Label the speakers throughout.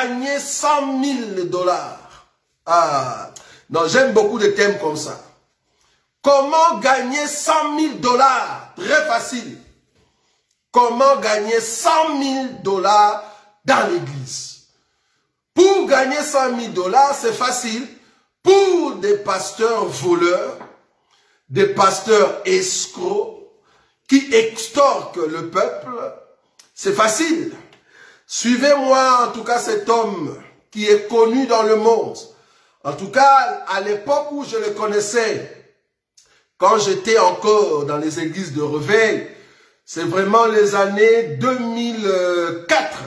Speaker 1: gagner 100 000 dollars? Ah, non, j'aime beaucoup des thèmes comme ça. Comment gagner 100 000 dollars? Très facile. Comment gagner 100 000 dollars dans l'église? Pour gagner 100 000 dollars, c'est facile. Pour des pasteurs voleurs, des pasteurs escrocs, qui extorquent le peuple, c'est facile. Suivez-moi, en tout cas, cet homme qui est connu dans le monde. En tout cas, à l'époque où je le connaissais, quand j'étais encore dans les églises de réveil, c'est vraiment les années 2004.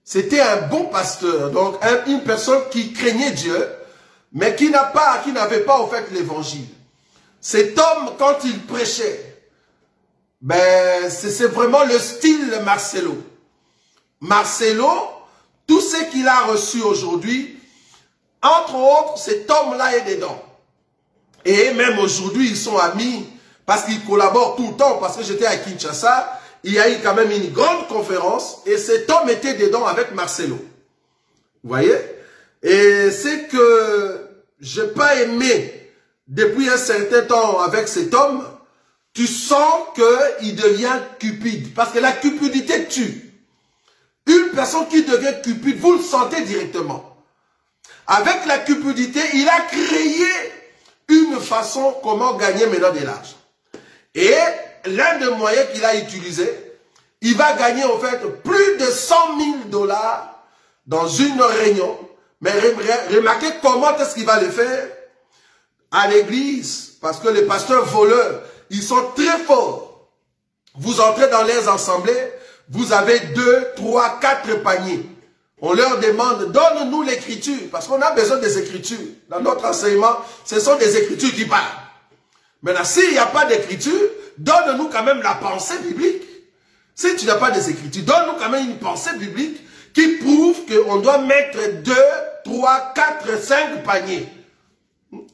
Speaker 1: C'était un bon pasteur, donc une personne qui craignait Dieu, mais qui n'avait pas en fait l'évangile. Cet homme, quand il prêchait, ben, c'est vraiment le style Marcelo. Marcelo, tout ce qu'il a reçu aujourd'hui, entre autres, cet homme-là est dedans. Et même aujourd'hui, ils sont amis parce qu'ils collaborent tout le temps. Parce que j'étais à Kinshasa, il y a eu quand même une grande conférence et cet homme était dedans avec Marcelo. Vous voyez? Et c'est que je n'ai pas aimé depuis un certain temps avec cet homme. Tu sens qu'il devient cupide. Parce que la cupidité tue. Une personne qui devient cupide, vous le sentez directement. Avec la cupidité, il a créé une façon comment gagner maintenant de l'argent. Et l'un des moyens qu'il a utilisé, il va gagner en fait plus de 100 000 dollars dans une réunion. Mais remarquez comment est-ce qu'il va le faire à l'église. Parce que les pasteurs voleurs, ils sont très forts. Vous entrez dans les assemblées, vous avez 2, 3, 4 paniers. On leur demande, donne-nous l'écriture, parce qu'on a besoin des écritures. Dans notre enseignement, ce sont des écritures qui parlent. Maintenant, s'il n'y a pas d'écriture, donne-nous quand même la pensée biblique. Si tu n'as pas des écritures, donne-nous quand même une pensée biblique qui prouve qu'on doit mettre 2, 3, 4, 5 paniers.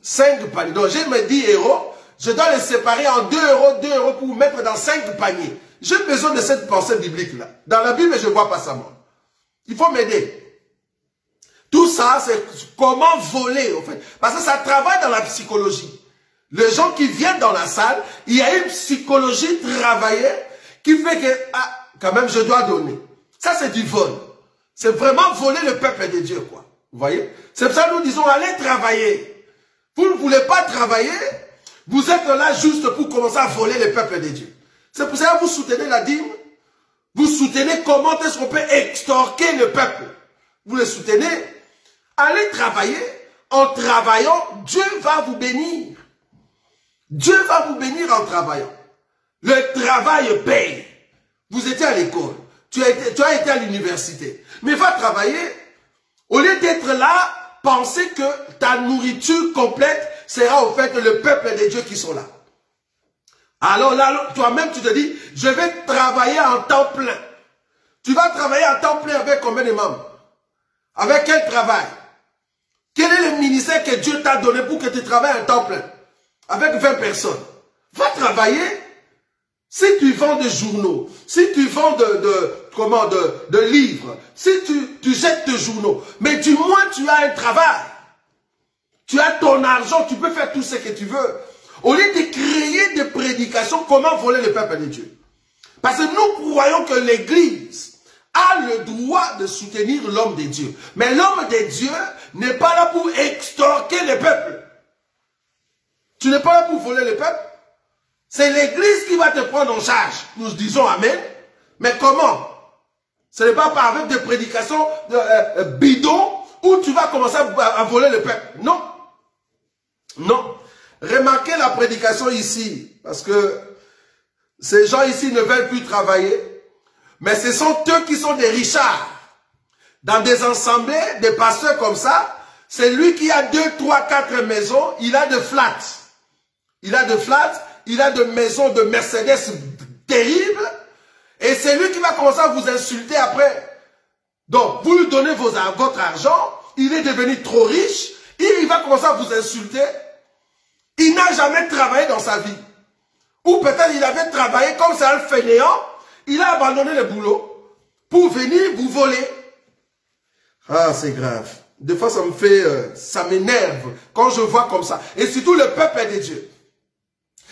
Speaker 1: 5 paniers. Donc, j'ai mes 10 euros. Je dois les séparer en 2 euros pour mettre dans 5 paniers. J'ai besoin de cette pensée biblique-là. Dans la Bible, je ne vois pas ça, moi. Il faut m'aider. Tout ça, c'est comment voler, en fait. Parce que ça travaille dans la psychologie. Les gens qui viennent dans la salle, il y a une psychologie travaillée qui fait que, ah, quand même, je dois donner. Ça, c'est du vol. C'est vraiment voler le peuple de Dieu, quoi. Vous voyez? C'est pour ça que nous disons, allez travailler. Vous ne voulez pas travailler, vous êtes là juste pour commencer à voler le peuple de Dieu. C'est pour ça que vous soutenez la dîme. Vous soutenez comment est-ce qu'on peut extorquer le peuple. Vous le soutenez. Allez travailler. En travaillant, Dieu va vous bénir. Dieu va vous bénir en travaillant. Le travail paye. Vous étiez à l'école. Tu as été à l'université. Mais va travailler. Au lieu d'être là, pensez que ta nourriture complète sera au fait le peuple de Dieu qui sont là. Alors là, toi-même, tu te dis, je vais travailler en temps plein. Tu vas travailler en temps plein avec combien de membres? Avec quel travail? Quel est le ministère que Dieu t'a donné pour que tu travailles en temps plein? Avec 20 personnes. Va travailler. Si tu vends des journaux, si tu vends de livres, si tu jettes tes journaux, mais du moins tu as un travail. Tu as ton argent, tu peux faire tout ce que tu veux. Au lieu de créer des prédications, comment voler le peuple de Dieu? Parce que nous croyons que l'Église a le droit de soutenir l'homme de Dieu. Mais l'homme de Dieu n'est pas là pour extorquer le peuple. Tu n'es pas là pour voler le peuple. C'est l'Église qui va te prendre en charge. Nous disons Amen. Mais comment? Ce n'est pas avec des prédications bidons où tu vas commencer à voler le peuple. Non. Non. Remarquez la prédication ici, parce que ces gens ici ne veulent plus travailler, mais ce sont eux qui sont des richards. Dans des assemblées, des pasteurs comme ça, c'est lui qui a 2, 3, 4 maisons, il a de flats. Il a de flats, il a de maisons de Mercedes terribles, et c'est lui qui va commencer à vous insulter après. Donc, vous lui donnez votre argent, il est devenu trop riche, et il va commencer à vous insulter. Il n'a jamais travaillé dans sa vie. Ou peut-être il avait travaillé comme c'est un fainéant. Il a abandonné le boulot pour venir vous voler. Ah, c'est grave. Des fois, ça me fait, ça m'énerve quand je vois comme ça. Et surtout le peuple de Dieu.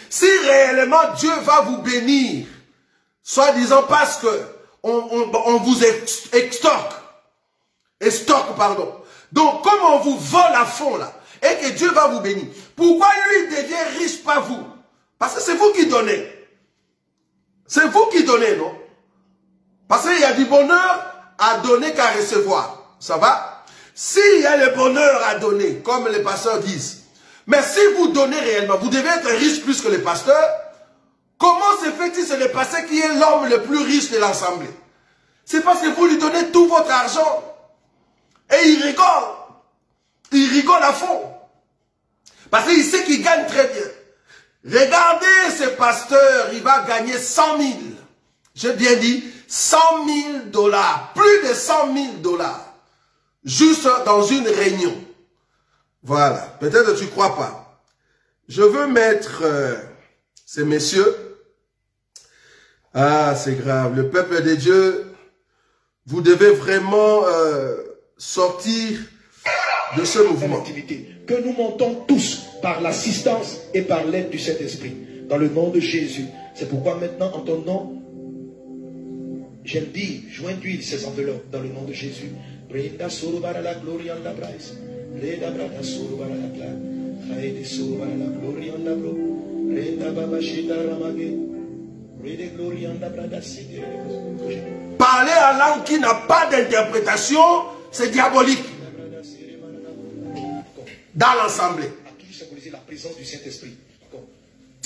Speaker 1: Si réellement Dieu va vous bénir, soi-disant parce que on vous extorque, pardon. Donc, comme on vous vole à fond là, et que Dieu va vous bénir, pourquoi lui devient riche, pas vous? Parce que c'est vous qui donnez. C'est vous qui donnez, non? Parce qu'il y a du bonheur à donner qu'à recevoir. Ça va? S'il y a le bonheur à donner, comme les pasteurs disent, mais si vous donnez réellement, vous devez être riche plus que les pasteurs. Comment se fait-il, c'est le pasteur qui est l'homme le plus riche de l'assemblée? C'est parce que vous lui donnez tout votre argent. Et il rigole. Il rigole à fond. Parce qu'il sait qu'il gagne très bien. Regardez ce pasteur, il va gagner 100 000. J'ai bien dit 100 000 $. Plus de 100 000 $. Juste dans une réunion. Voilà. Peut-être que tu ne crois pas. Je veux mettre ces messieurs. Ah, c'est grave. Le peuple de Dieu, vous devez vraiment sortir de ce mouvement.
Speaker 2: Que nous montons tous par l'assistance et par l'aide du Saint-Esprit. Dans le nom de Jésus. C'est pourquoi maintenant, en ton nom, j'aime dire, joins-tu ces enveloppes dans le nom de Jésus.
Speaker 1: Parler en langue qui n'a pas d'interprétation, c'est diabolique. Dans l'assemblée.
Speaker 2: A toujours symbolisé la présence du Saint-Esprit.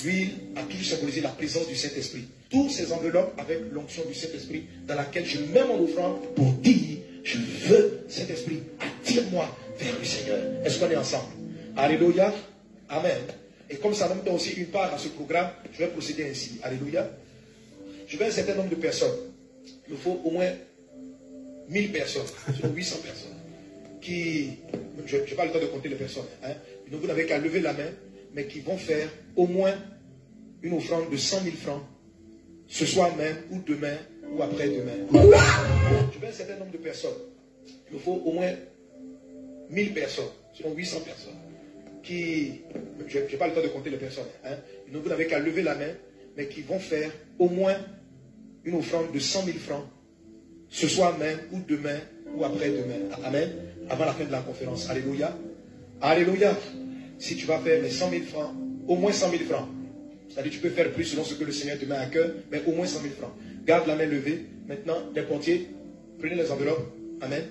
Speaker 2: L'huile a toujours symbolisé la présence du Saint-Esprit. Tous ces enveloppes avec l'onction du Saint-Esprit dans laquelle je mets mon offrande pour dire, je veux Saint-Esprit, attire-moi vers le Seigneur. Est-ce qu'on est ensemble? Alléluia. Amen. Et comme ça donne aussi une part à ce programme, je vais procéder ainsi. Alléluia. Je veux un certain nombre de personnes. Il me faut au moins 1000 personnes, sinon 800 personnes. Qui, je n'ai pas le temps de compter les personnes, hein. Donc vous n'avez qu'à lever la main, mais qui vont faire au moins une offrande de 100 000 francs, ce soir même, ou demain, ou après-demain. Je veux un certain nombre de personnes. Il me faut au moins 1000 personnes, sinon 800 personnes, qui, je n'ai pas le temps de compter les personnes, hein. Donc vous n'avez qu'à lever la main, mais qui vont faire au moins une offrande de 100 000 francs, ce soir même, ou demain, ou après-demain. Amen. Avant la fin de la conférence. Alléluia. Alléluia. Si tu vas faire les 100 000 francs, au moins 100 000 francs. C'est-à-dire tu peux faire plus selon ce que le Seigneur te met à cœur, mais au moins 100 000 francs. Garde la main levée. Maintenant, les portiers, prenez les enveloppes. Amen.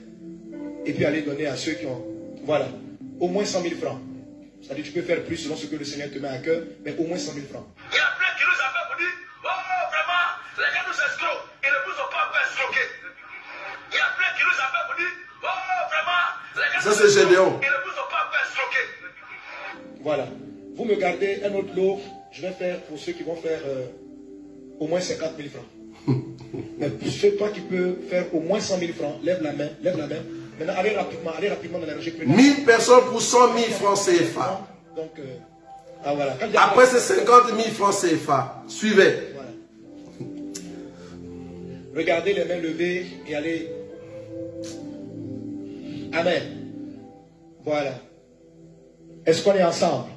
Speaker 2: Et puis allez donner à ceux qui ont... Voilà. Au moins 100 000 francs. C'est-à-dire tu peux faire plus selon ce que le Seigneur te met à cœur, mais au moins 100 000 francs.
Speaker 3: Il y a plein qui nous appellent pour dire, oh vraiment, les gars nous escroquent. Ils ne nous ont pas encore escroqués. Il y a plein qui nous appellent pour dire, oh vraiment, les gars
Speaker 1: ça c'est Gédéon.
Speaker 3: ils ne nous ont pas encore escroqués.
Speaker 2: Voilà. Vous me gardez un autre lot. Je vais faire pour ceux qui vont faire au moins 50 000 francs. Mais pour ceux, toi qui peux faire au moins 100 000 francs, lève la main, lève la main. Maintenant, allez rapidement dans la régie.
Speaker 1: 1000 personnes pour 100 000 francs CFA.
Speaker 2: Donc, ah, voilà.
Speaker 1: Après, c'est 50 000 francs CFA. Suivez.
Speaker 2: Voilà. Regardez les mains levées et allez. Amen. Voilà. Est-ce qu'on est ensemble?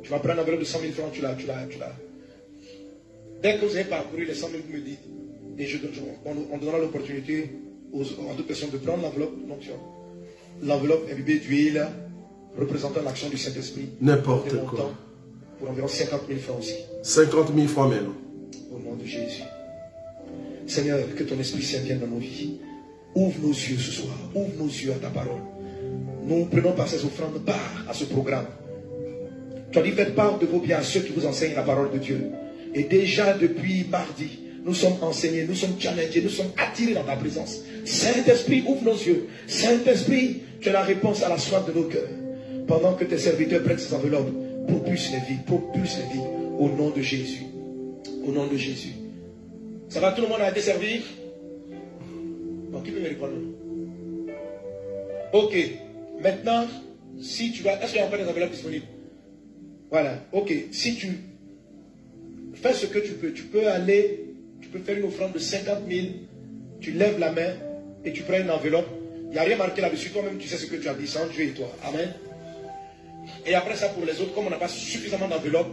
Speaker 2: Tu vas prendre un enveloppe de 100 000 francs, tu l'as. Dès que vous avez parcouru les 100 000, vous me dites. Et on donnera l'opportunité à toute personne de prendre l'enveloppe d'onction. L'enveloppe imbibée d'huile représentant l'action du Saint-Esprit.
Speaker 1: N'importe quoi.
Speaker 2: Pour environ 50 000 francs aussi.
Speaker 1: 50 000 francs maintenant.
Speaker 2: Au nom de Jésus. Seigneur, que ton Esprit Saint vienne dans nos vies. Ouvre nos yeux ce soir. Ouvre nos yeux à ta parole. Nous prenons par ces offrandes part à ce programme. Tu as dit, faites part de vos biens à ceux qui vous enseignent la parole de Dieu. Et déjà depuis mardi, nous sommes enseignés, nous sommes challengés, nous sommes attirés dans ta présence. Saint-Esprit, ouvre nos yeux. Saint-Esprit, tu as la réponse à la soif de nos cœurs. Pendant que tes serviteurs prennent ces enveloppes, propulse les vies, propulse les vies. Au nom de Jésus. Au nom de Jésus. Ça va, tout le monde a été servi? Bon, qui peut me répondre? Ok. Maintenant, si tu vas... Est-ce qu'il y a encore des enveloppes disponibles? Voilà. Ok. Si tu fais ce que tu peux aller... Tu peux faire une offrande de 50 000 tu lèves la main et tu prends une enveloppe. Il n'y a rien marqué là-dessus. Toi-même, tu sais ce que tu as dit. C'est entre Dieu et toi. Amen. Et après ça, pour les autres, comme on n'a pas suffisamment d'enveloppes,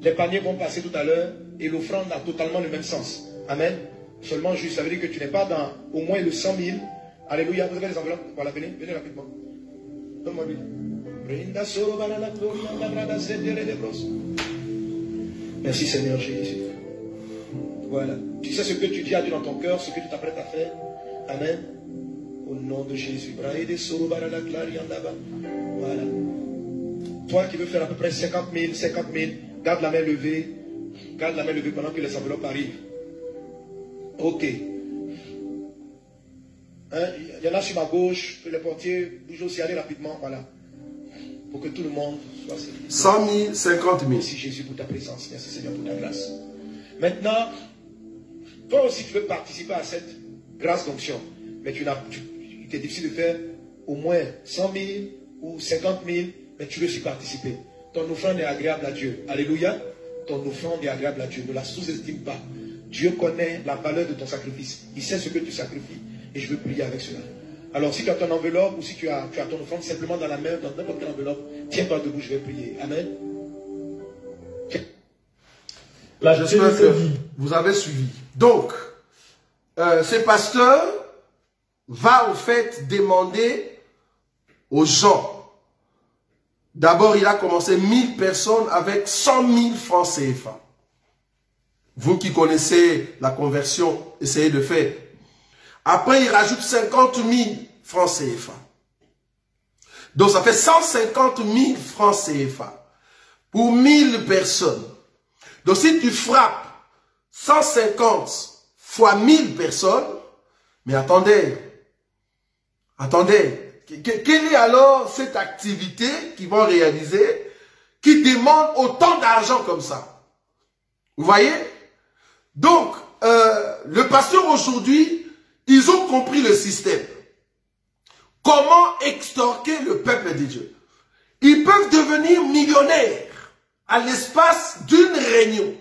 Speaker 2: les paniers vont passer tout à l'heure et l'offrande a totalement le même sens. Amen. Seulement juste, ça veut dire que tu n'es pas dans au moins le 100 000. Alléluia. Vous avez les enveloppes? Voilà, venez, venez rapidement. Donne-moi lui. Merci Seigneur Jésus. Voilà. Tu sais ce que tu dis à Dieu dans ton cœur, ce que tu t'apprêtes à faire. Amen. Au nom de Jésus. Voilà. Toi qui veux faire à peu près 50 000, garde la main levée. Garde la main levée pendant que les enveloppes arrivent. Ok. Hein, il y en a sur ma gauche, que les portiers bougent aussi, allez rapidement, voilà. Pour que tout le monde soit servi.
Speaker 1: 100 000, 50 000.
Speaker 2: Merci Jésus pour ta présence. Merci Seigneur pour ta grâce. Maintenant, toi aussi tu veux participer à cette grâce d'onction. Mais il est difficile de faire au moins 100 000 ou 50 000, mais tu veux aussi participer. Ton offrande est agréable à Dieu. Alléluia. Ton offrande est agréable à Dieu. Ne la sous-estime pas. Dieu connaît la valeur de ton sacrifice. Il sait ce que tu sacrifies. Et je veux prier avec cela. Alors si tu as ton enveloppe ou si tu as ton offrande simplement dans la main, dans n'importe quelle enveloppe, tiens-toi debout, je vais prier. Amen.
Speaker 1: Là, j'espère que vous avez suivi. Donc, ce pasteur va au fait demander aux gens. D'abord, il a commencé 1000 personnes avec 100 000 francs CFA. Vous qui connaissez la conversion, essayez de faire. Après, il rajoute 50 000 francs CFA. Donc, ça fait 150 000 francs CFA pour 1000 personnes. Donc, si tu frappes 150 fois 1000 personnes, mais attendez, quelle est alors cette activité qu'ils vont réaliser qui demande autant d'argent comme ça? Vous voyez? Donc, le pasteur aujourd'hui, ils ont compris le système. Comment extorquer le peuple de Dieu? Ils peuvent devenir millionnaires à l'espace d'une réunion.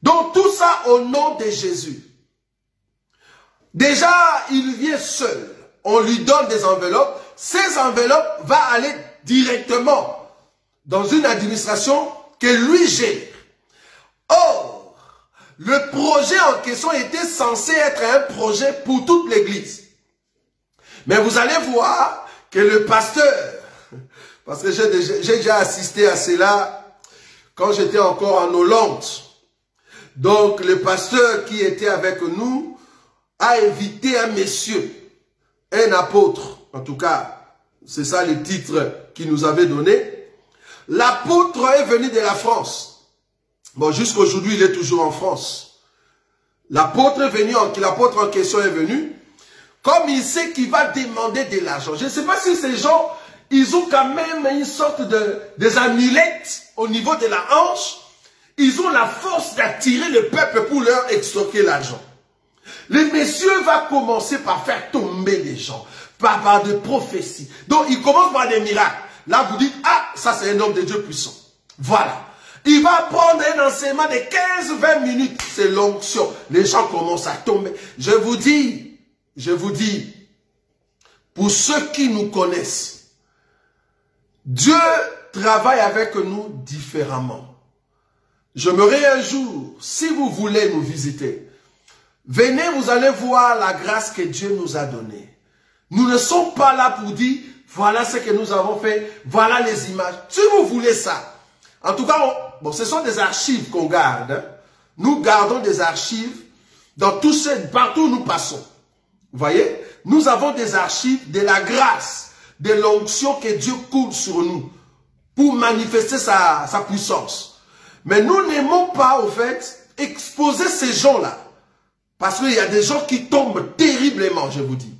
Speaker 1: Donc tout ça au nom de Jésus. Déjà, il vient seul. On lui donne des enveloppes. Ces enveloppes vont aller directement dans une administration que lui gère. Or, le projet en question était censé être un projet pour toute l'église. Mais vous allez voir que le pasteur, parce que j'ai déjà assisté à cela quand j'étais encore en Hollande. Donc le pasteur qui était avec nous a invité un monsieur, un apôtre, en tout cas, c'est ça le titre qu'il nous avait donné. L'apôtre est venu de la France. Bon, jusqu'aujourd'hui, il est toujours en France. L'apôtre est venu, l'apôtre en question est venu, comme il sait qu'il va demander de l'argent. Je ne sais pas si ces gens, ils ont quand même une sorte des amulettes au niveau de la hanche. Ils ont la force d'attirer le peuple pour leur extorquer l'argent. Le monsieur va commencer par faire tomber les gens, par de prophéties. Donc, il commence par des miracles. Là, vous dites, ah, ça c'est un homme de Dieu puissant. Voilà. Il va prendre un enseignement de 15-20 minutes. C'est l'onction. Les gens commencent à tomber. Je vous dis, pour ceux qui nous connaissent, Dieu travaille avec nous différemment. J'aimerais un jour, si vous voulez nous visiter, venez, vous allez voir la grâce que Dieu nous a donnée. Nous ne sommes pas là pour dire, voilà ce que nous avons fait, voilà les images. Si vous voulez ça, en tout cas, bon, ce sont des archives qu'on garde. Hein. Nous gardons des archives dans partout où nous passons. Vous voyez, nous avons des archives de la grâce, de l'onction que Dieu coule sur nous pour manifester sa puissance. Mais nous n'aimons pas, au fait, exposer ces gens-là. Parce qu'il y a des gens qui tombent terriblement, je vous dis.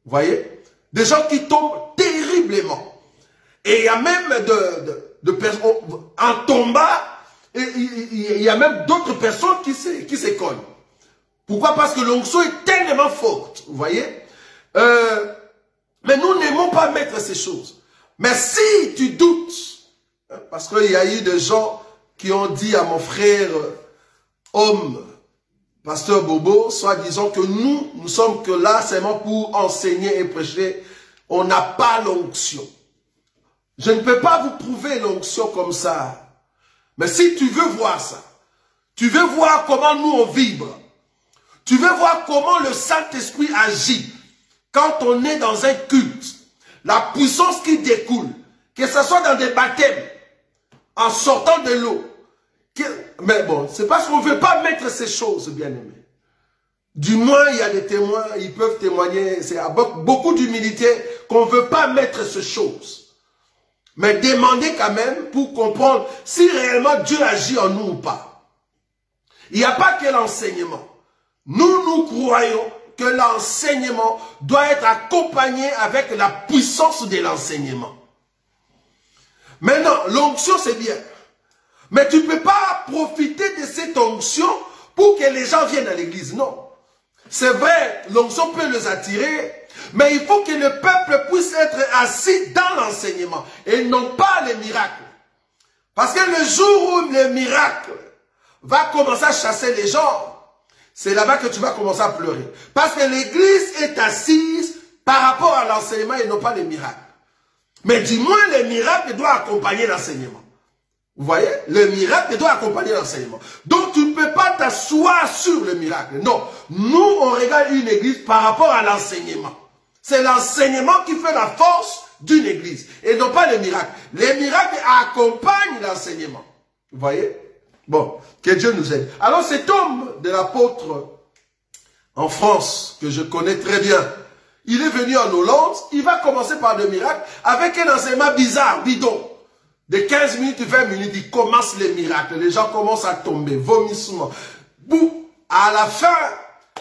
Speaker 1: Vous voyez? Des gens qui tombent terriblement. Et il y a même de personnes, en tombant, il y a même d'autres personnes qui se collent. Pourquoi? Parce que l'onction est tellement forte. Vous voyez? Mais nous n'aimons pas mettre ces choses. Mais si tu doutes, parce qu'il y a eu des gens qui ont dit à mon frère, homme, Pasteur Bobo, soit disant que nous sommes que là seulement pour enseigner et prêcher. On n'a pas l'onction. Je ne peux pas vous prouver l'onction comme ça. Mais si tu veux voir ça, tu veux voir comment nous on vibre, tu veux voir comment le Saint-Esprit agit quand on est dans un culte, la puissance qui découle, que ce soit dans des baptêmes, en sortant de l'eau. Mais bon, c'est parce qu'on ne veut pas mettre ces choses, bien-aimés. Du moins, il y a des témoins, ils peuvent témoigner, c'est avec beaucoup d'humilité qu'on ne veut pas mettre ces choses. Mais demandez quand même pour comprendre si réellement Dieu agit en nous ou pas. Il n'y a pas que l'enseignement. Nous croyons que l'enseignement doit être accompagné avec la puissance de l'enseignement. Maintenant, l'onction c'est bien. Mais tu ne peux pas profiter de cette onction pour que les gens viennent à l'église. Non. C'est vrai, l'onction peut les attirer, mais il faut que le peuple puisse être assis dans l'enseignement et non pas les miracles. Parce que le jour où le miracle va commencer à chasser les gens, c'est là-bas que tu vas commencer à pleurer. Parce que l'église est assise par rapport à l'enseignement et non pas les miracles. Mais du moins, les miracles doivent accompagner l'enseignement. Vous voyez? Le miracle doit accompagner l'enseignement. Donc, tu ne peux pas t'asseoir sur le miracle. Non. Nous, on regarde une église par rapport à l'enseignement. C'est l'enseignement qui fait la force d'une église. Et non pas le miracle. Les miracles accompagnent l'enseignement. Vous voyez? Bon, que Dieu nous aide. Alors, cet homme de l'apôtre en France, que je connais très bien, il est venu en Hollande, il va commencer par le miracle avec un enseignement bizarre, bidon. De 15 minutes, 20 minutes, il commence les miracles. Les gens commencent à tomber, vomissement. Boum, à la fin,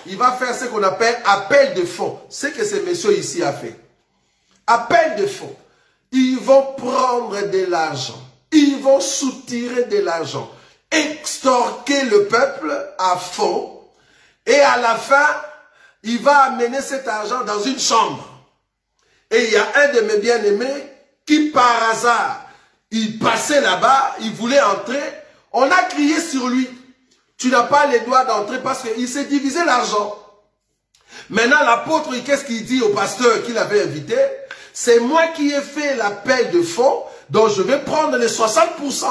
Speaker 1: il va faire ce qu'on appelle appel de fonds. C'est ce que ce monsieur ici a fait. Appel de fonds. Ils vont prendre de l'argent. Ils vont soutirer de l'argent. Extorquer le peuple à fond. Et à la fin, il va amener cet argent dans une chambre. Et il y a un de mes bien-aimés qui, par hasard, il passait là-bas, il voulait entrer. On a crié sur lui. Tu n'as pas les droits d'entrer parce qu'il s'est divisé l'argent. Maintenant, l'apôtre, qu'est-ce qu'il dit au pasteur qu'il avait invité? C'est moi qui ai fait l'appel de fonds, donc je vais prendre les 60%.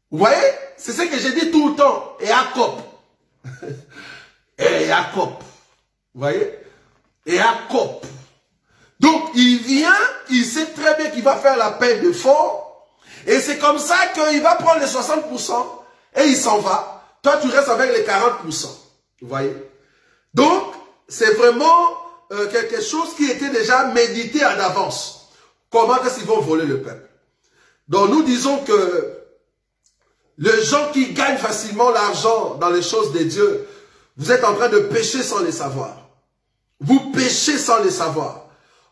Speaker 1: Vous voyez? C'est ce que j'ai dit tout le temps. Et Jacob. Et Jacob. Vous voyez? Et Jacob. Donc, il vient, il sait très bien qu'il va faire l'appel de fonds. Et c'est comme ça qu'il va prendre les 60% et il s'en va. Toi, tu restes avec les 40%. Vous voyez? Donc, c'est vraiment quelque chose qui était déjà médité en avance. Comment est-ce qu'ils vont voler le peuple? Donc, nous disons que les gens qui gagnent facilement l'argent dans les choses de Dieu, vous êtes en train de pécher sans les savoir. Vous péchez sans les savoir.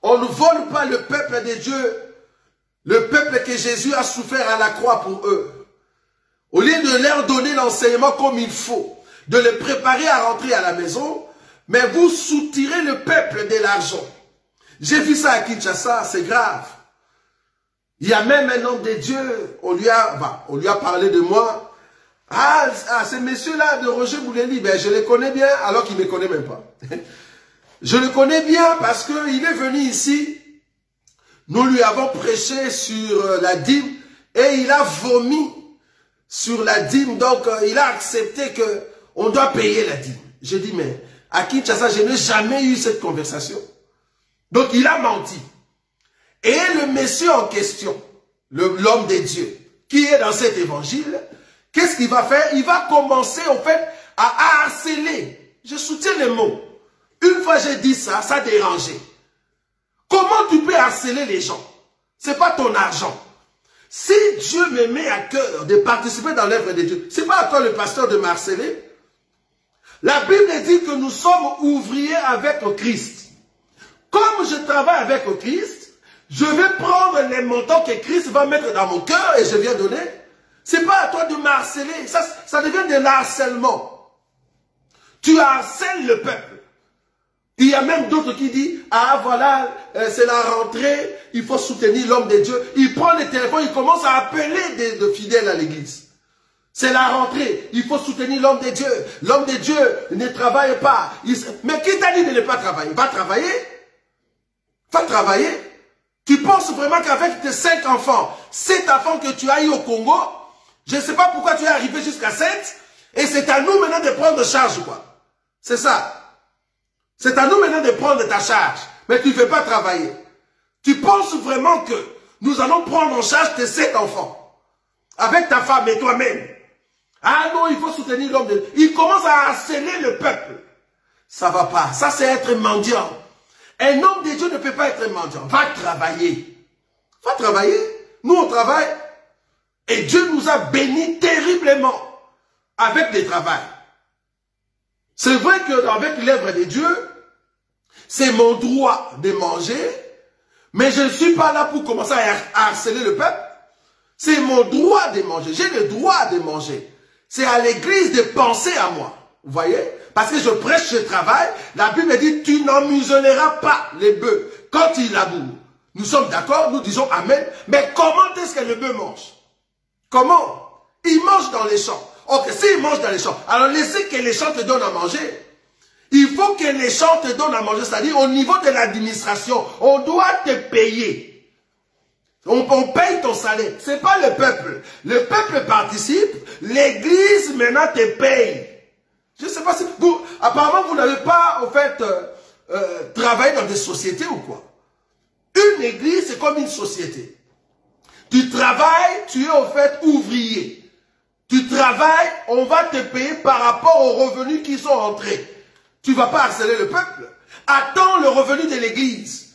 Speaker 1: On ne vole pas le peuple de Dieu, le peuple que Jésus a souffert à la croix pour eux. Au lieu de leur donner l'enseignement comme il faut, de les préparer à rentrer à la maison, mais vous soutirez le peuple de l'argent. J'ai vu ça à Kinshasa, c'est grave. Il y a même un homme de Dieu, on lui a parlé de moi. Ah ce monsieur-là de Roger Bouleli, ben je le connais bien alors qu'il ne me connaît même pas. Je le connais bien parce qu'il est venu ici, nous lui avons prêché sur la dîme et il a vomi sur la dîme, donc il a accepté qu'on doit payer la dîme. J'ai dit, mais à Kinshasa, je n'ai jamais eu cette conversation. Donc il a menti. Et le monsieur en question, l'homme de Dieu, qui est dans cet évangile, qu'est-ce qu'il va faire? Il va commencer en fait à harceler. Je soutiens les mots. Une fois j'ai dit ça, ça dérangeait. Comment tu peux harceler les gens? Ce n'est pas ton argent. Si Dieu me met à cœur de participer dans l'œuvre de Dieu, ce n'est pas à toi le pasteur de m'harceler. La Bible dit que nous sommes ouvriers avec Christ. Comme je travaille avec Christ, je vais prendre les montants que Christ va mettre dans mon cœur et je viens donner. Ce n'est pas à toi de m'harceler. Ça devient de l'harcèlement. Tu harcèles le peuple. Il y a même d'autres qui disent, ah voilà, c'est la rentrée, il faut soutenir l'homme de Diur. Il prend le téléphone, il commence à appeler des fidèles à l'église. C'est la rentrée. Il faut soutenir l'homme de Dieu. L'homme de Dieu ne travaille pas. Mais qui t'a dit de ne pas travailler? Va travailler. Va travailler. Tu penses vraiment qu'avec tes 5 enfants, 7 enfants que tu as eu au Congo, je ne sais pas pourquoi tu es arrivé jusqu'à 7, et c'est à nous maintenant de prendre charge, quoi. C'est ça. C'est à nous maintenant de prendre ta charge. Mais tu ne veux pas travailler. Tu penses vraiment que nous allons prendre en charge tes 7 enfants, avec ta femme et toi-même? Ah non, il faut soutenir l'homme de Dieu. Il commence à harceler le peuple. Ça ne va pas. Ça, c'est être mendiant. Un homme de Dieu ne peut pas être mendiant. Va travailler. Va travailler. Nous, on travaille. Et Dieu nous a bénis terriblement avec des travails. C'est vrai qu'avec l'œuvre de Dieu, c'est mon droit de manger, mais je ne suis pas là pour commencer à harceler le peuple. C'est mon droit de manger. J'ai le droit de manger. C'est à l'église de penser à moi. Vous voyez? Parce que je prêche, je travaille. La Bible dit, tu n'emmuselleras pas les bœufs quand ils labourent. Nous sommes d'accord, nous disons Amen. Mais comment est-ce que le bœuf mange? Comment? Il mange dans les champs. Ok, s'il mange dans les champs, alors laissez que les champs te donnent à manger. Il faut que les champs te donnent à manger. C'est-à-dire, au niveau de l'administration, on doit te payer. On paye ton salaire. Ce n'est pas le peuple. Le peuple participe. L'église maintenant te paye. Je ne sais pas si vous... Apparemment, vous n'avez pas, en fait, travaillé dans des sociétés ou quoi. Une église, c'est comme une société. Tu travailles, tu es en fait ouvrier. Tu travailles, on va te payer par rapport aux revenus qui sont entrés. Tu ne vas pas harceler le peuple. Attends le revenu de l'église.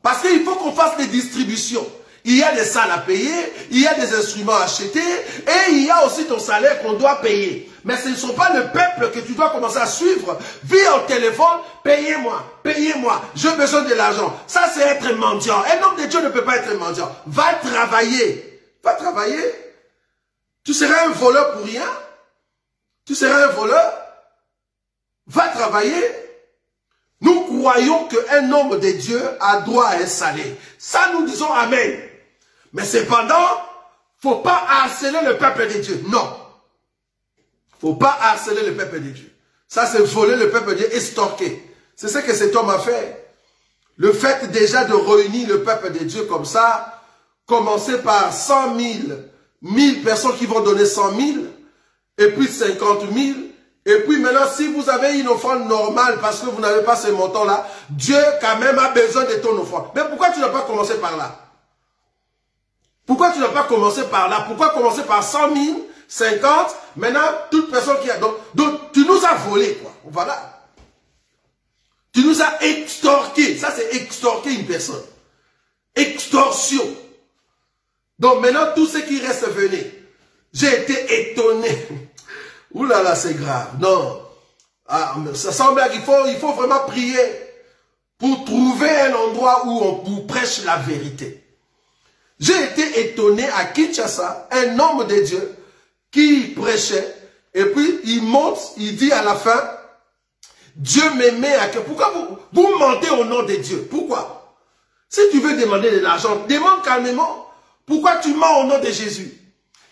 Speaker 1: Parce qu'il faut qu'on fasse des distributions. Il y a des salles à payer, il y a des instruments à acheter, et il y a aussi ton salaire qu'on doit payer. Mais ce ne sont pas le peuple que tu dois commencer à suivre via au téléphone, payez-moi, j'ai besoin de l'argent. Ça, c'est être mendiant. Un homme de Dieu ne peut pas être mendiant. Va travailler. Va travailler. Tu seras un voleur pour rien. Tu seras un voleur. Va travailler. Nous croyons qu'un homme de Dieu a droit à un salaire. Ça, nous disons Amen. Mais cependant, il ne faut pas harceler le peuple de Dieu. Non. Il ne faut pas harceler le peuple de Dieu. Ça, c'est voler le peuple de Dieu, estorquer. C'est ce que cet homme a fait. Le fait déjà de réunir le peuple de Dieu comme ça, commencer par 100 000, 1000 personnes qui vont donner 100 000, et puis 50 000, et puis maintenant, si vous avez une offrande normale, parce que vous n'avez pas ce montant-là, Dieu quand même a besoin de ton offrande. Mais pourquoi tu n'as pas commencé par là? Pourquoi tu n'as pas commencé par là? Pourquoi commencer par 100 000, 50, maintenant, toute personne qui a... Donc tu nous as volé, quoi. Voilà. Tu nous as extorqué. Ça, c'est extorquer une personne. Extorsion. Donc maintenant, tout ce qui reste, venez. J'ai été étonné. Ouh là là, c'est grave. Non. Ah, ça semble qu'il faut vraiment prier pour trouver un endroit où on vous prêche la vérité. J'ai été étonné à Kinshasa, un homme de Dieu qui prêchait, et puis il monte, il dit à la fin, Dieu m'aimait à cœur. Pourquoi vous mentez au nom de Dieu? Pourquoi? Si tu veux demander de l'argent, demande calmement. Pourquoi tu mens au nom de Jésus?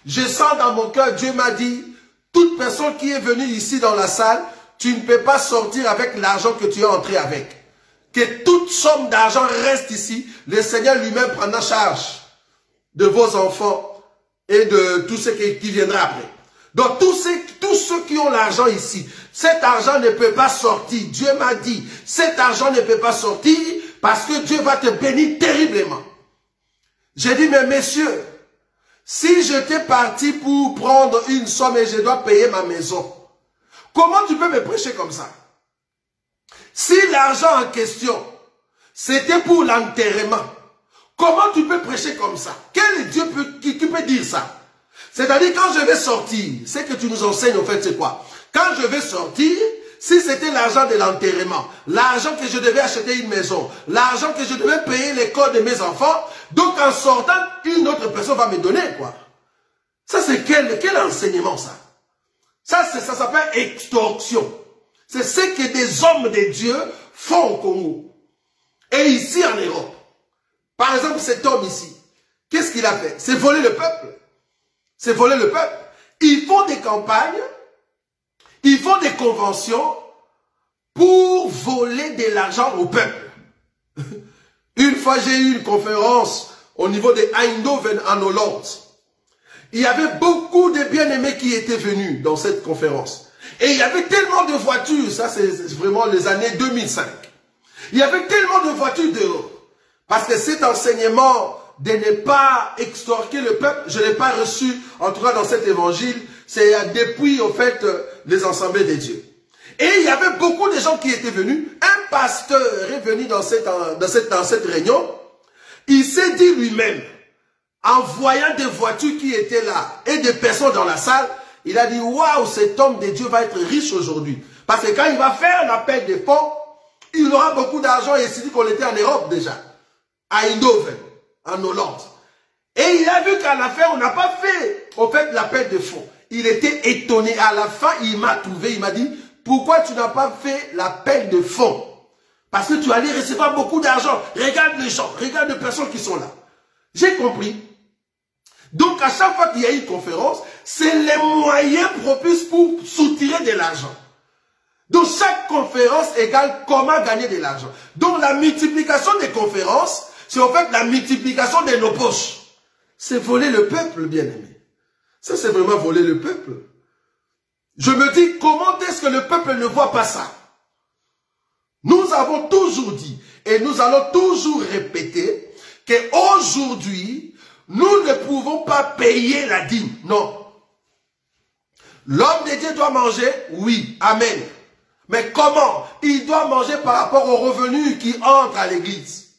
Speaker 1: Je sens dans mon cœur, Dieu m'a dit, toute personne qui est venue ici dans la salle, tu ne peux pas sortir avec l'argent que tu es entré avec. Que toute somme d'argent reste ici. Le Seigneur lui-même prendra charge de vos enfants et de tout ce qui viendra après. Donc tous ceux qui ont l'argent ici, cet argent ne peut pas sortir. Dieu m'a dit, cet argent ne peut pas sortir parce que Dieu va te bénir terriblement. J'ai dit, mais messieurs, si j'étais parti pour prendre une somme et je dois payer ma maison, comment tu peux me prêcher comme ça? Si l'argent en question, c'était pour l'enterrement, comment tu peux prêcher comme ça? Quel Dieu qui peut dire ça? C'est-à-dire quand je vais sortir, ce que tu nous enseignes en fait c'est quoi? Quand je vais sortir, si c'était l'argent de l'enterrement, l'argent que je devais acheter une maison, l'argent que je devais payer l'école de mes enfants, donc en sortant, une autre personne va me donner quoi? Ça c'est quel enseignement ça? Ça s'appelle extorsion. C'est ce que des hommes de Dieu font au Congo. Et ici en Europe. Par exemple, cet homme ici, qu'est-ce qu'il a fait? C'est voler le peuple. C'est voler le peuple. Ils font des campagnes, ils font des conventions pour voler de l'argent au peuple. Une fois, j'ai eu une conférence au niveau de Eindhoven en Hollande. Il y avait beaucoup de bien-aimés qui étaient venus dans cette conférence. Et il y avait tellement de voitures, ça c'est vraiment les années 2005. Il y avait tellement de voitures dehors. Parce que cet enseignement de ne pas extorquer le peuple, je ne l'ai pas reçu, en tout cas dans cet évangile, c'est depuis au fait les assemblées de Dieu. Et il y avait beaucoup de gens qui étaient venus. Un pasteur est venu dans cette réunion. Il s'est dit lui-même, en voyant des voitures qui étaient là et des personnes dans la salle, il a dit, waouh, cet homme de Dieu va être riche aujourd'hui. Parce que quand il va faire l'appel des fonds, il aura beaucoup d'argent. Et il s'est dit qu'on était en Europe déjà, à Eindhoven, en Hollande. Et il a vu qu'à la fin, on n'a pas fait au fait l'appel des fonds. Il était étonné. À la fin, il m'a trouvé, il m'a dit, pourquoi tu n'as pas fait l'appel de fonds? Parce que tu allais recevoir beaucoup d'argent. Regarde les gens, regarde les personnes qui sont là. J'ai compris. Donc, à chaque fois qu'il y a une conférence, c'est les moyens propices pour soutirer de l'argent. Donc, chaque conférence égale comment gagner de l'argent. Donc, la multiplication des conférences, c'est en fait la multiplication de nos poches. C'est voler le peuple, bien-aimé. Ça, c'est vraiment voler le peuple. Je me dis, comment est-ce que le peuple ne voit pas ça? Nous avons toujours dit, et nous allons toujours répéter, qu'aujourd'hui, nous ne pouvons pas payer la dîme. Non. L'homme de Dieu doit manger, oui, amen. Mais comment? Il doit manger par rapport aux revenus qui entrent à l'église.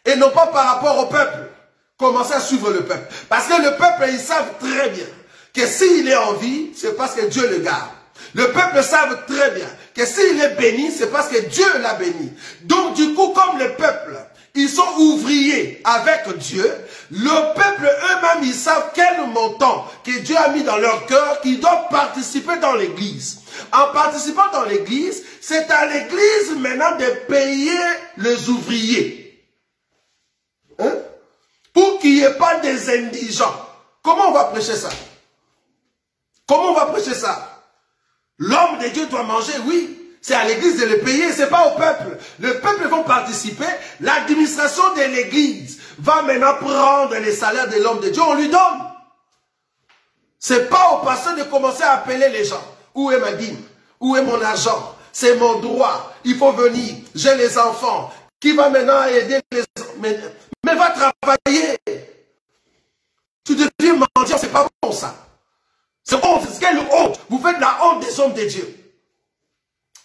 Speaker 1: Et non pas par rapport au peuple. Commencez à suivre le peuple. Parce que le peuple, ils savent très bien que s'il est en vie, c'est parce que Dieu le garde. Le peuple savent très bien que s'il est béni, c'est parce que Dieu l'a béni. Donc du coup, comme le peuple, ils sont ouvriers avec Dieu, le peuple eux-mêmes, ils savent quel montant que Dieu a mis dans leur cœur qu'ils doivent participer dans l'église. En participant dans l'église, c'est à l'église maintenant de payer les ouvriers. Hein? Pour qu'il n'y ait pas des indigents. Comment on va prêcher ça? Comment on va prêcher ça? L'homme de Dieu doit manger, oui. C'est à l'église de le payer, c'est pas au peuple. Le peuple va participer. L'administration de l'église va maintenant prendre les salaires de l'homme de Dieu. On lui donne. C'est pas au pasteur de commencer à appeler les gens. Où est ma dîme? Où est mon argent? C'est mon droit. Il faut venir. J'ai les enfants. Qui va maintenant aider les enfants? Mais va travailler. Tu deviens mendiant, c'est pas bon ça. C'est honte, c'est quelle honte. Vous faites la honte des hommes de Dieu.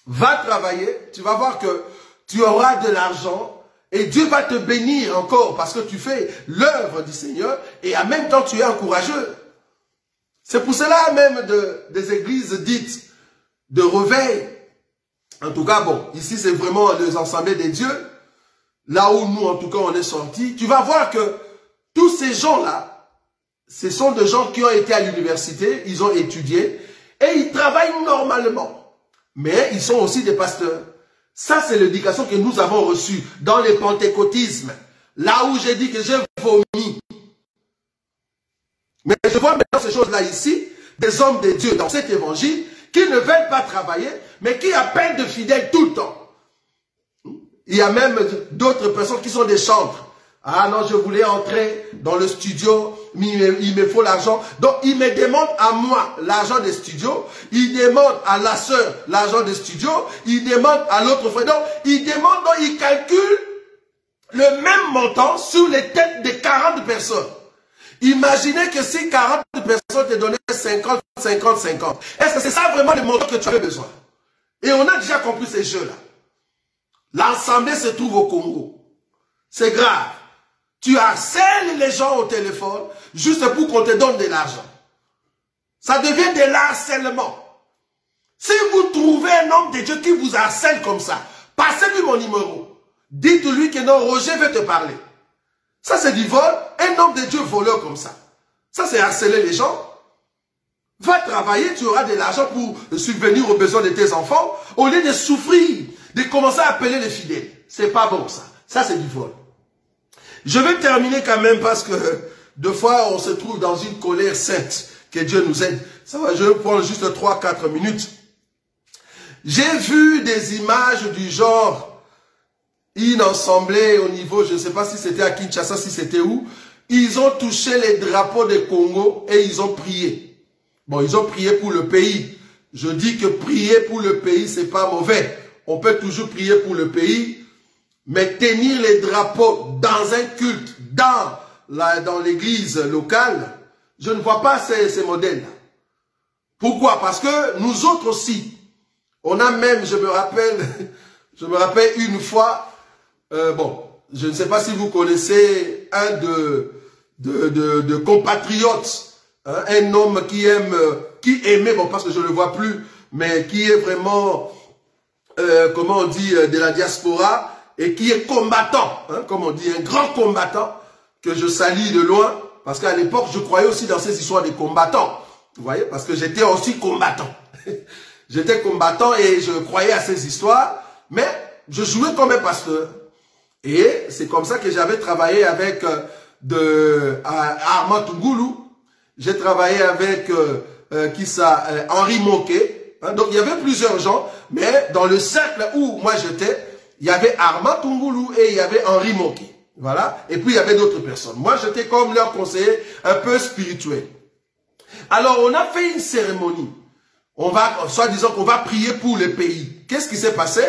Speaker 1: Va travailler, tu vas voir que tu auras de l'argent et Dieu va te bénir encore parce que tu fais l'œuvre du Seigneur et en même temps tu es encourageux. C'est pour cela même des églises dites de réveil. En tout cas, bon, ici c'est vraiment les assemblées des dieux. Là où nous, en tout cas, on est sortis. Tu vas voir que tous ces gens-là, ce sont des gens qui ont été à l'université, ils ont étudié et ils travaillent normalement. Mais ils sont aussi des pasteurs. Ça, c'est l'éducation que nous avons reçue dans les pentecôtismes. Là où j'ai dit que j'ai vomi. Mais je vois maintenant ces choses-là ici, des hommes de Dieu dans cet évangile, qui ne veulent pas travailler, mais qui appellent de fidèles tout le temps. Il y a même d'autres personnes qui sont des chantres. Ah non, je voulais entrer dans le studio, il me faut l'argent. Donc, il me demande à moi l'argent des studios, il demande à la sœur l'argent des studios, il demande à l'autre frère. Donc, il demande, donc il calcule le même montant sur les têtes de 40 personnes. Imaginez que si 40 personnes te donnaient 50, 50, 50, est-ce que c'est ça vraiment le montant que tu avais besoin? Et on a déjà compris ces jeux-là. L'assemblée se trouve au Congo. C'est grave. Tu harcèles les gens au téléphone juste pour qu'on te donne de l'argent. Ça devient de l'harcèlement. Si vous trouvez un homme de Dieu qui vous harcèle comme ça, passez-lui mon numéro. Dites-lui que non, Roger veut te parler. Ça, c'est du vol. Un homme de Dieu voleur comme ça. Ça, c'est harceler les gens. Va travailler, tu auras de l'argent pour subvenir aux besoins de tes enfants, au lieu de souffrir, de commencer à appeler les fidèles. C'est pas bon, ça. Ça, c'est du vol. Je vais terminer quand même parce que deux fois, on se trouve dans une colère sainte Que Dieu nous aide. Ça va, je vais prendre juste 3-4 minutes. J'ai vu des images du genre, une assemblée au niveau, je ne sais pas si c'était à Kinshasa, si c'était où, ils ont touché les drapeaux des Congo et ils ont prié. Bon, ils ont prié pour le pays. Je dis que prier pour le pays, c'est pas mauvais. On peut toujours prier pour le pays, mais tenir les drapeaux dans un culte, dans l'église locale, je ne vois pas ces modèles-là. Pourquoi? Parce que nous autres aussi, on a même, je me rappelle une fois, bon, je ne sais pas si vous connaissez un de compatriotes, hein, un homme qui aimait, bon, parce que je ne le vois plus, mais qui est vraiment, comment on dit, de la diaspora, et qui est combattant, hein, comme on dit, un grand combattant, que je salue de loin, parce qu'à l'époque, je croyais aussi dans ces histoires des combattants, vous voyez, parce que j'étais aussi combattant. J'étais combattant et je croyais à ces histoires, mais je jouais comme un pasteur. Et c'est comme ça que j'avais travaillé avec Armand Tungoulou. J'ai travaillé avec Henri Moquet. Hein, donc il y avait plusieurs gens, mais dans le cercle où moi j'étais, il y avait Armand Tungoulou et il y avait Henri Moquet. Voilà. Et puis il y avait d'autres personnes. Moi j'étais comme leur conseiller un peu spirituel. Alors on a fait une cérémonie. Soi-disant qu'on va prier pour le pays. Qu'est-ce qui s'est passé?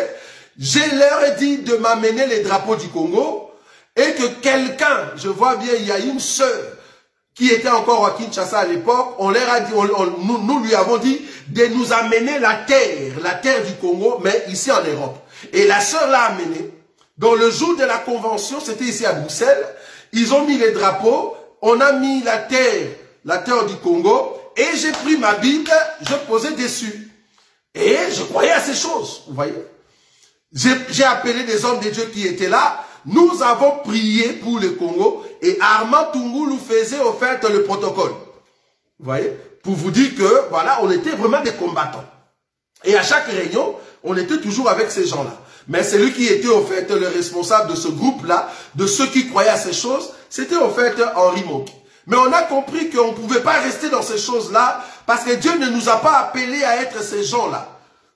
Speaker 1: Je leur ai dit de m'amener les drapeaux du Congo et que quelqu'un, je vois bien, il y a une sœur qui était encore à Kinshasa à l'époque, on leur a dit, nous lui avons dit de nous amener la terre du Congo, mais ici en Europe. Et la sœur l'a amené. Dans le jour de la convention, c'était ici à Bruxelles, ils ont mis les drapeaux, on a mis la terre du Congo, et j'ai pris ma Bible, je posais dessus. Et je croyais à ces choses, vous voyez. J'ai appelé des hommes de Dieu qui étaient là. Nous avons prié pour le Congo. Et Armand Tungoulou faisait au fait le protocole. Vous voyez. Pour vous dire que, voilà, on était vraiment des combattants. Et à chaque réunion, on était toujours avec ces gens-là. Mais celui qui était au fait le responsable de ce groupe-là, de ceux qui croyaient à ces choses, c'était au fait Henri Moquet. Mais on a compris qu'on ne pouvait pas rester dans ces choses-là parce que Dieu ne nous a pas appelés à être ces gens-là.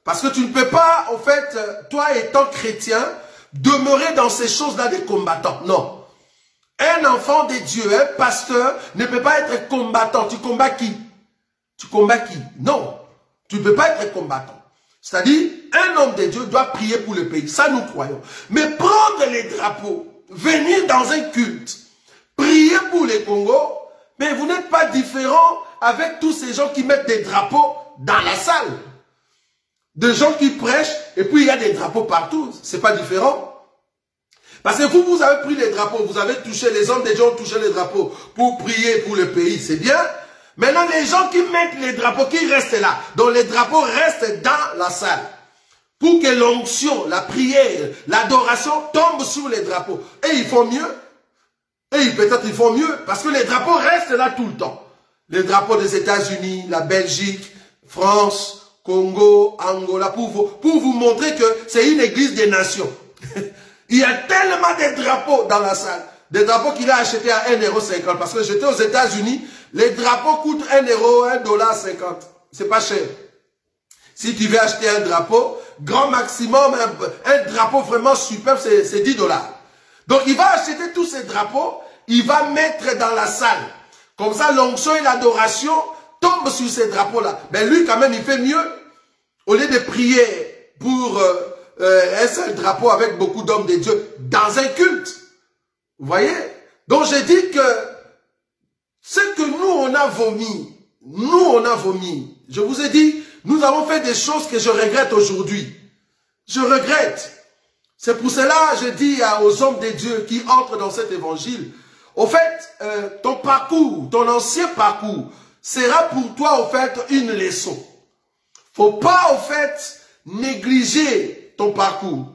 Speaker 1: Parce que tu ne peux pas, en fait, toi étant chrétien, demeurer dans ces choses-là des combattants. Non. Un enfant de Dieu, un pasteur, ne peut pas être combattant. Tu combats qui? Tu combats qui? Non. Tu ne peux pas être combattant. C'est-à-dire, un homme de Dieu doit prier pour le pays. Ça, nous croyons. Mais prendre les drapeaux, venir dans un culte, prier pour les Congo, mais vous n'êtes pas différent avec tous ces gens qui mettent des drapeaux dans la salle. Des gens qui prêchent, et puis il y a des drapeaux partout. C'est pas différent. Parce que vous avez pris les drapeaux, vous avez touché, les hommes des gens ont touché les drapeaux pour prier pour le pays, c'est bien. Maintenant, les gens qui mettent les drapeaux, qui restent là, donc les drapeaux restent dans la salle. Pour que l'onction, la prière, l'adoration tombe sur les drapeaux. Et ils font mieux. Et peut-être ils font mieux, parce que les drapeaux restent là tout le temps. Les drapeaux des États-Unis, la Belgique, France, Congo, Angola, pour vous montrer que c'est une église des nations. Il y a tellement de drapeaux dans la salle. Des drapeaux qu'il a achetés à 1,50 €. Parce que j'étais aux États-Unis, les drapeaux coûtent 1 €, 1,50 $. C'est pas cher. Si tu veux acheter un drapeau, grand maximum, un drapeau vraiment superbe, c'est 10 $. Donc il va acheter tous ces drapeaux, il va mettre dans la salle. Comme ça, l'onction et l'adoration tombent sur ces drapeaux-là. Mais lui, quand même, il fait mieux. Au lieu de prier pour un seul drapeau avec beaucoup d'hommes de Dieu dans un culte. Vous voyez? Donc j'ai dit que ce que nous, on a vomi, je vous ai dit, nous avons fait des choses que je regrette aujourd'hui. Je regrette. C'est pour cela, je dis aux hommes de Dieu qui entrent dans cet évangile, au fait, ton parcours, ton ancien parcours, sera pour toi, au fait, une leçon. Faut pas, au fait, négliger ton parcours.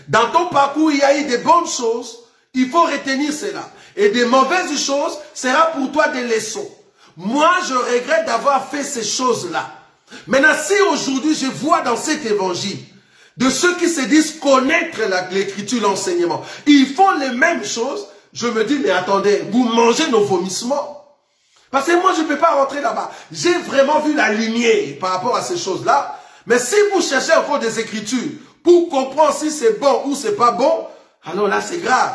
Speaker 1: Dans ton parcours, il y a eu des bonnes choses, il faut retenir cela. Et des mauvaises choses, sera pour toi des leçons. Moi, je regrette d'avoir fait ces choses-là. Maintenant, si aujourd'hui, je vois dans cet évangile, de ceux qui se disent connaître l'écriture, l'enseignement, ils font les mêmes choses, je me dis, mais attendez, vous mangez nos vomissements. Parce que moi, je ne peux pas rentrer là-bas. J'ai vraiment vu la lumière par rapport à ces choses-là. Mais si vous cherchez encore des Écritures pour comprendre si c'est bon ou c'est pas bon, alors là, c'est grave.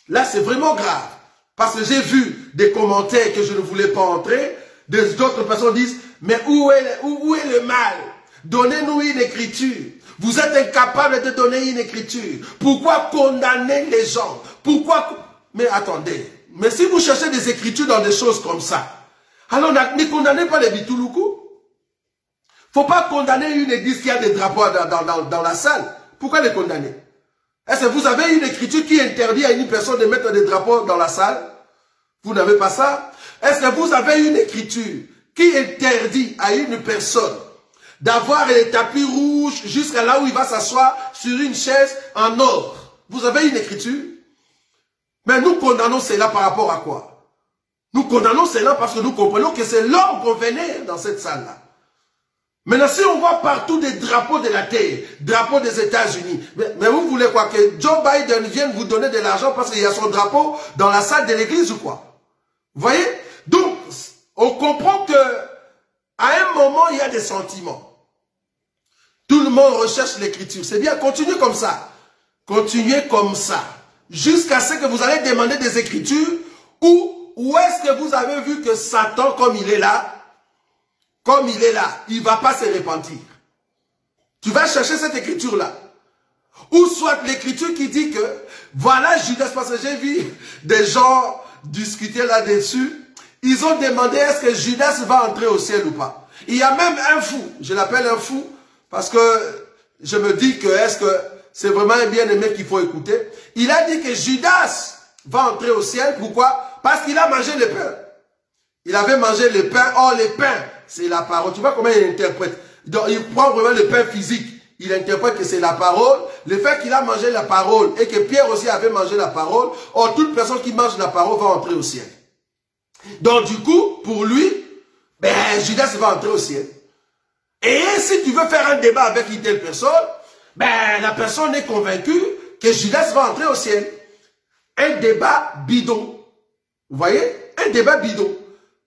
Speaker 1: Là, c'est vraiment grave. Parce que j'ai vu des commentaires que je ne voulais pas entrer. D'autres personnes disent, mais où est le mal? Donnez-nous une écriture. Vous êtes incapable de donner une écriture. Pourquoi condamner les gens? Pourquoi? Mais attendez. Mais si vous cherchez des écritures dans des choses comme ça, alors ne condamnez pas les Bitouloukou. Faut pas condamner une église qui a des drapeaux dans la salle. Pourquoi les condamner? Est-ce que vous avez une écriture qui interdit à une personne de mettre des drapeaux dans la salle? Vous n'avez pas ça? Est-ce que vous avez une écriture qui interdit à une personne d'avoir les tapis rouges jusqu'à là où il va s'asseoir sur une chaise en or? Vous avez une écriture? Mais nous condamnons cela par rapport à quoi? Nous condamnons cela parce que nous comprenons que c'est l'homme qu'on vénère dans cette salle-là. Maintenant, si on voit partout des drapeaux de la terre, drapeaux des États-Unis, mais vous voulez quoi? Que Joe Biden vienne vous donner de l'argent parce qu'il y a son drapeau dans la salle de l'église ou quoi? Vous voyez? Donc, on comprend que à un moment, il y a des sentiments. Tout le monde recherche l'écriture. C'est bien, continuez comme ça. Continuez comme ça. Jusqu'à ce que vous allez demander des écritures. Où est-ce que vous avez vu que Satan, comme il est là, il ne va pas se repentir. Tu vas chercher cette écriture-là. Ou soit l'écriture qui dit que, voilà Judas, parce que j'ai vu des gens discuter là-dessus. Ils ont demandé est-ce que Judas va entrer au ciel ou pas. Il y a même un fou, je l'appelle un fou, parce que je me dis que est-ce que c'est vraiment un bien-aimé qu'il faut écouter. Il a dit que Judas va entrer au ciel. Pourquoi? Parce qu'il a mangé le pain. Il avait mangé le pain. Or, le pain, c'est la parole. Tu vois comment il interprète? Donc, il prend vraiment le pain physique. Il interprète que c'est la parole. Le fait qu'il a mangé la parole et que Pierre aussi avait mangé la parole. Or, toute personne qui mange la parole va entrer au ciel. Donc, du coup, pour lui, ben, Judas va entrer au ciel. Et si tu veux faire un débat avec une telle personne, ben, la personne est convaincue que Judas va entrer au ciel. Un débat bidon. Vous voyez? Un débat bidon.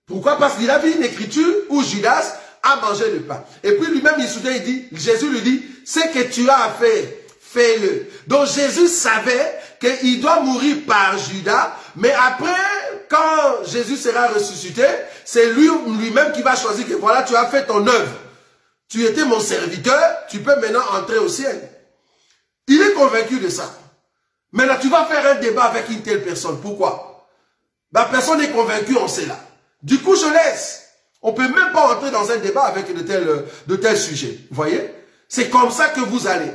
Speaker 1: Pourquoi? Parce qu'il a vu une écriture où Judas a mangé le pain. Et puis lui-même, il dit, Jésus lui dit, ce que tu as à faire, fais-le. Donc Jésus savait qu'il doit mourir par Judas, mais après, quand Jésus sera ressuscité, c'est lui-même qui va choisir que voilà, tu as fait ton œuvre. Tu étais mon serviteur, tu peux maintenant entrer au ciel. Il est convaincu de ça. Maintenant, tu vas faire un débat avec une telle personne. Pourquoi? La personne est convaincue en cela. Du coup, je laisse. On ne peut même pas entrer dans un débat avec de tels sujets. Vous voyez? C'est comme ça que vous allez.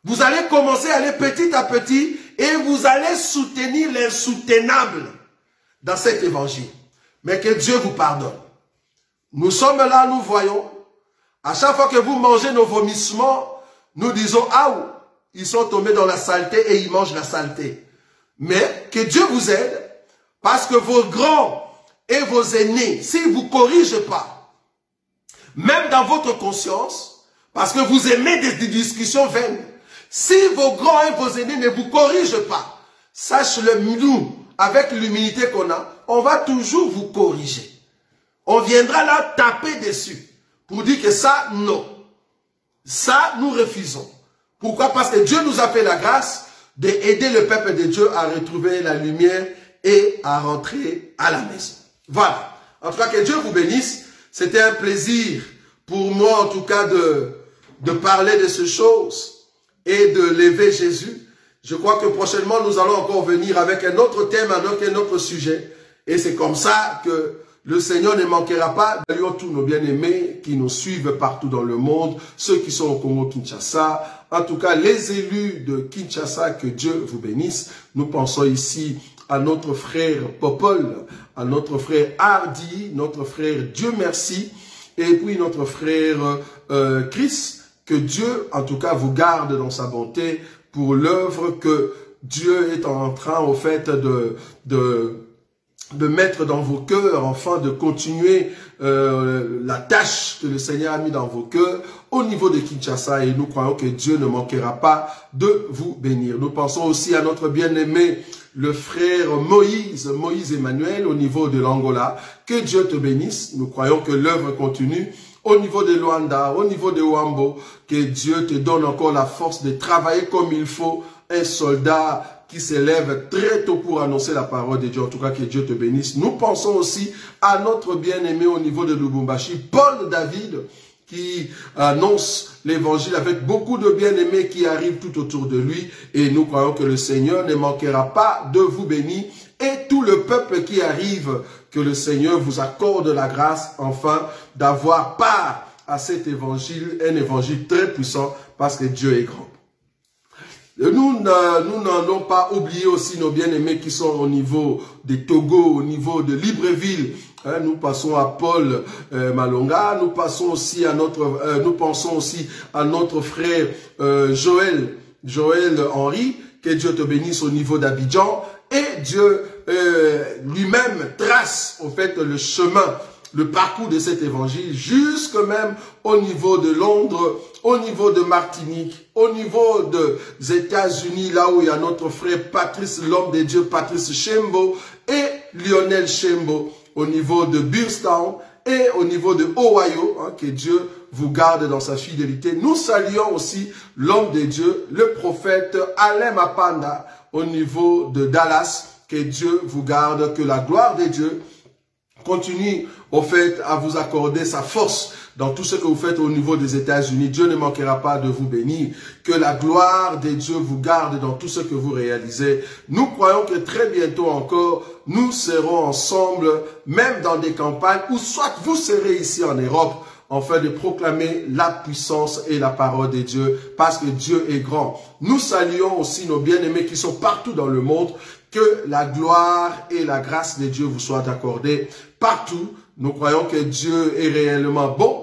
Speaker 1: Vous allez commencer à aller petit à petit et vous allez soutenir l'insoutenable dans cet évangile. Mais que Dieu vous pardonne. Nous sommes là, nous voyons. À chaque fois que vous mangez nos vomissements, nous disons, ah, ils sont tombés dans la saleté et ils mangent la saleté. Mais que Dieu vous aide, parce que vos grands et vos aînés, s'ils ne vous corrigent pas, même dans votre conscience, parce que vous aimez des discussions vaines, si vos grands et vos aînés ne vous corrigent pas, sache-le, nous, avec l'humilité qu'on a, on va toujours vous corriger. On viendra là taper dessus pour dire que ça, non. Ça, nous refusons. Pourquoi? Parce que Dieu nous a fait la grâce d'aider le peuple de Dieu à retrouver la lumière et à rentrer à la maison. Voilà. En tout cas, que Dieu vous bénisse. C'était un plaisir pour moi, en tout cas, de parler de ces choses et de lever Jésus. Je crois que prochainement, nous allons encore venir avec un autre thème, avec un autre sujet. Et c'est comme ça que le Seigneur ne manquera pas. Saluons tous nos bien-aimés qui nous suivent partout dans le monde, ceux qui sont au Congo-Kinshasa. En tout cas, les élus de Kinshasa, que Dieu vous bénisse. Nous pensons ici à notre frère Popol, à notre frère Hardy, notre frère Dieu merci, et puis notre frère Chris. Que Dieu, en tout cas, vous garde dans sa bonté pour l'œuvre que Dieu est en train, au fait, de mettre dans vos cœurs, enfin de continuer la tâche que le Seigneur a mis dans vos cœurs au niveau de Kinshasa, et nous croyons que Dieu ne manquera pas de vous bénir. Nous pensons aussi à notre bien-aimé, le frère Moïse Emmanuel au niveau de l'Angola. Que Dieu te bénisse. Nous croyons que l'œuvre continue au niveau de Luanda, au niveau de Wambo. Que Dieu te donne encore la force de travailler comme il faut. Un soldat qui s'élève très tôt pour annoncer la parole de Dieu. En tout cas, que Dieu te bénisse. Nous pensons aussi à notre bien-aimé au niveau de Lubumbashi, Paul David, qui annonce l'évangile avec beaucoup de bien-aimés qui arrivent tout autour de lui. Et nous croyons que le Seigneur ne manquera pas de vous bénir. Et tout le peuple qui arrive, que le Seigneur vous accorde la grâce, enfin, d'avoir part à cet évangile, un évangile très puissant, parce que Dieu est grand. Nous n'allons pas oublier aussi nos bien-aimés qui sont au niveau de Togo, au niveau de Libreville. Nous passons à Paul Malonga, nous pensons aussi à notre frère Joël Henry, que Dieu te bénisse au niveau d'Abidjan, et Dieu lui-même trace en fait le chemin, le parcours de cet évangile, jusque même au niveau de Londres, au niveau de Martinique, au niveau des États-Unis, là où il y a notre frère Patrice, l'homme de Dieu, Patrice Shembo, et Lionel Shembo, au niveau de Billstown, et au niveau de Ohio, que Dieu vous garde dans sa fidélité. Nous saluons aussi l'homme de Dieu, le prophète Alain Mapanda, au niveau de Dallas. Que Dieu vous garde, que la gloire de Dieu continue au fait à vous accorder sa force dans tout ce que vous faites au niveau des États-Unis. Dieu ne manquera pas de vous bénir. Que la gloire de Dieu vous garde dans tout ce que vous réalisez. Nous croyons que très bientôt encore, nous serons ensemble, même dans des campagnes, ou soit vous serez ici en Europe, afin de proclamer la puissance et la parole de Dieu, parce que Dieu est grand. Nous saluons aussi nos bien-aimés qui sont partout dans le monde. Que la gloire et la grâce de Dieu vous soient accordées partout. Nous croyons que Dieu est réellement bon